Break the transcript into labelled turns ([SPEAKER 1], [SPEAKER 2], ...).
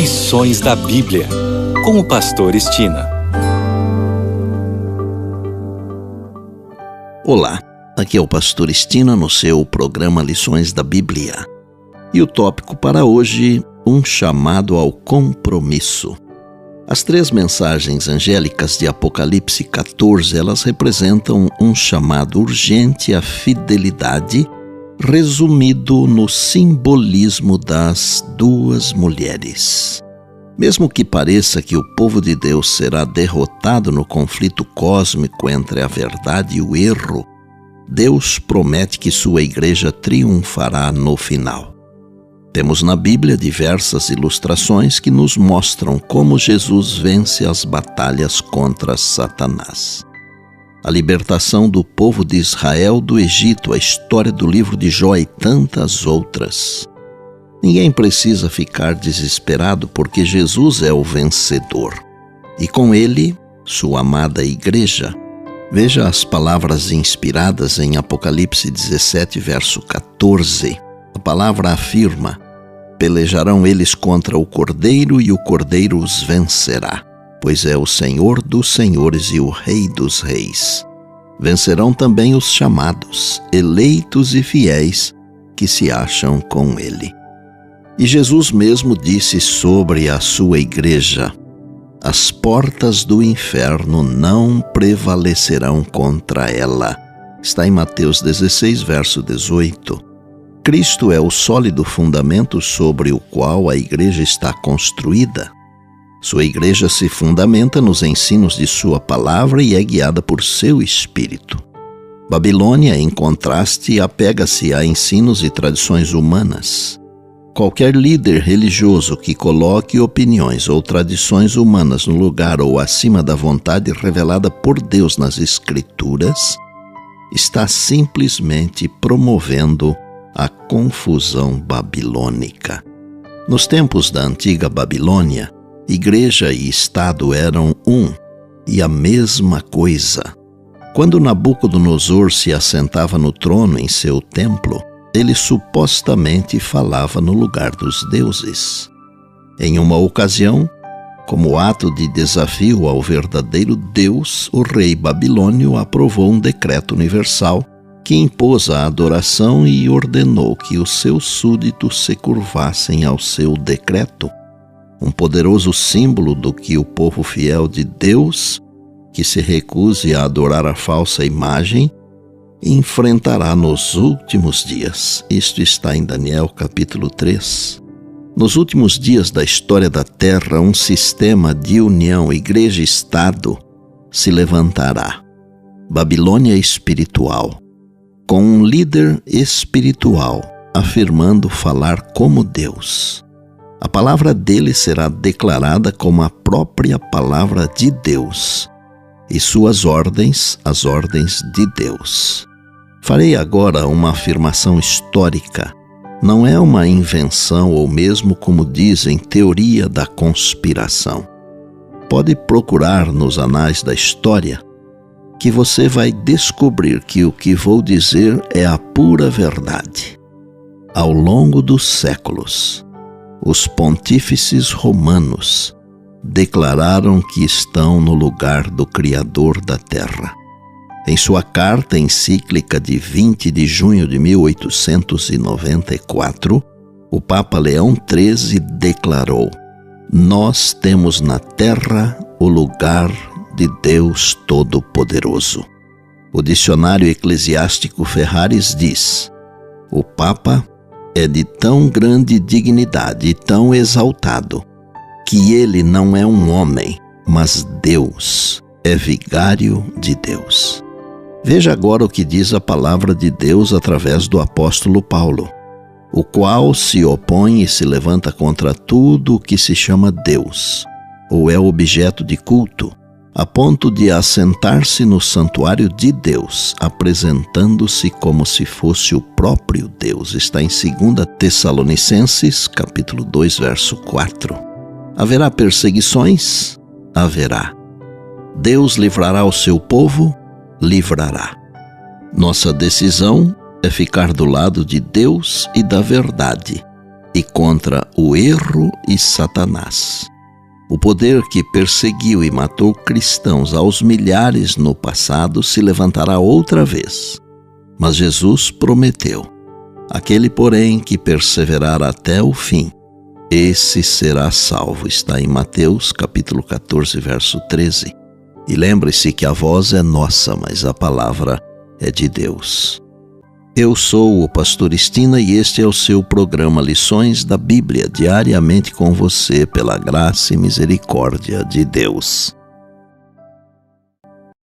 [SPEAKER 1] Lições da Bíblia, com o pastor Estina.
[SPEAKER 2] Olá, aqui é o pastor Estina no seu programa Lições da Bíblia. E o tópico para hoje, um chamado ao compromisso. As 3 mensagens angélicas de Apocalipse 14, elas representam um chamado urgente à fidelidade, resumido no simbolismo das 2 mulheres. Mesmo que pareça que o povo de Deus será derrotado no conflito cósmico entre a verdade e o erro, Deus promete que sua igreja triunfará no final. Temos na Bíblia diversas ilustrações que nos mostram como Jesus vence as batalhas contra Satanás. A libertação do povo de Israel do Egito, a história do livro de Jó e tantas outras. Ninguém precisa ficar desesperado porque Jesus é o vencedor. E com ele, sua amada igreja. Veja as palavras inspiradas em Apocalipse 17, verso 14. A palavra afirma: pelejarão eles contra o Cordeiro e o Cordeiro os vencerá, pois é o Senhor dos senhores e o Rei dos reis. Vencerão também os chamados, eleitos e fiéis, que se acham com ele. E Jesus mesmo disse sobre a sua igreja: as portas do inferno não prevalecerão contra ela. Está em Mateus 16, verso 18. Cristo é o sólido fundamento sobre o qual a igreja está construída. Sua igreja se fundamenta nos ensinos de sua palavra e é guiada por seu Espírito. Babilônia, em contraste, apega-se a ensinos e tradições humanas. Qualquer líder religioso que coloque opiniões ou tradições humanas no lugar ou acima da vontade revelada por Deus nas Escrituras, está simplesmente promovendo a confusão babilônica. Nos tempos da antiga Babilônia, igreja e Estado eram um e a mesma coisa. Quando Nabucodonosor se assentava no trono em seu templo, ele supostamente falava no lugar dos deuses. Em uma ocasião, como ato de desafio ao verdadeiro Deus, o rei babilônio aprovou um decreto universal que impôs a adoração e ordenou que os seus súditos se curvassem ao seu decreto. Um poderoso símbolo do que o povo fiel de Deus, que se recuse a adorar a falsa imagem, enfrentará nos últimos dias. Isto está em Daniel capítulo 3. Nos últimos dias da história da Terra, um sistema de união igreja-estado se levantará. Babilônia espiritual, com um líder espiritual afirmando falar como Deus. A palavra dele será declarada como a própria palavra de Deus, e suas ordens, as ordens de Deus. Farei agora uma afirmação histórica. Não é uma invenção ou mesmo, como dizem, teoria da conspiração. Pode procurar nos anais da história que você vai descobrir que o que vou dizer é a pura verdade. Ao longo dos séculos, os pontífices romanos declararam que estão no lugar do Criador da Terra. Em sua carta encíclica de 20 de junho de 1894, o Papa Leão XIII declarou: nós temos na Terra o lugar de Deus Todo-Poderoso. O dicionário eclesiástico Ferraris diz: o Papa é de tão grande dignidade e tão exaltado, que ele não é um homem, mas Deus, é vigário de Deus. Veja agora o que diz a palavra de Deus através do apóstolo Paulo, o qual se opõe e se levanta contra tudo o que se chama Deus, ou é objeto de culto, a ponto de assentar-se no santuário de Deus, apresentando-se como se fosse o próprio Deus. Está em 2 Tessalonicenses, capítulo 2, verso 4. Haverá perseguições? Haverá. Deus livrará o seu povo? Livrará. Nossa decisão é ficar do lado de Deus e da verdade, e contra o erro e Satanás. O poder que perseguiu e matou cristãos aos milhares no passado se levantará outra vez. Mas Jesus prometeu: aquele, porém, que perseverar até o fim, esse será salvo. Está em Mateus capítulo 14, verso 13. E lembre-se que a voz é nossa, mas a palavra é de Deus. Eu sou o pastor Estina e este é o seu programa Lições da Bíblia, diariamente com você, pela graça e misericórdia de Deus.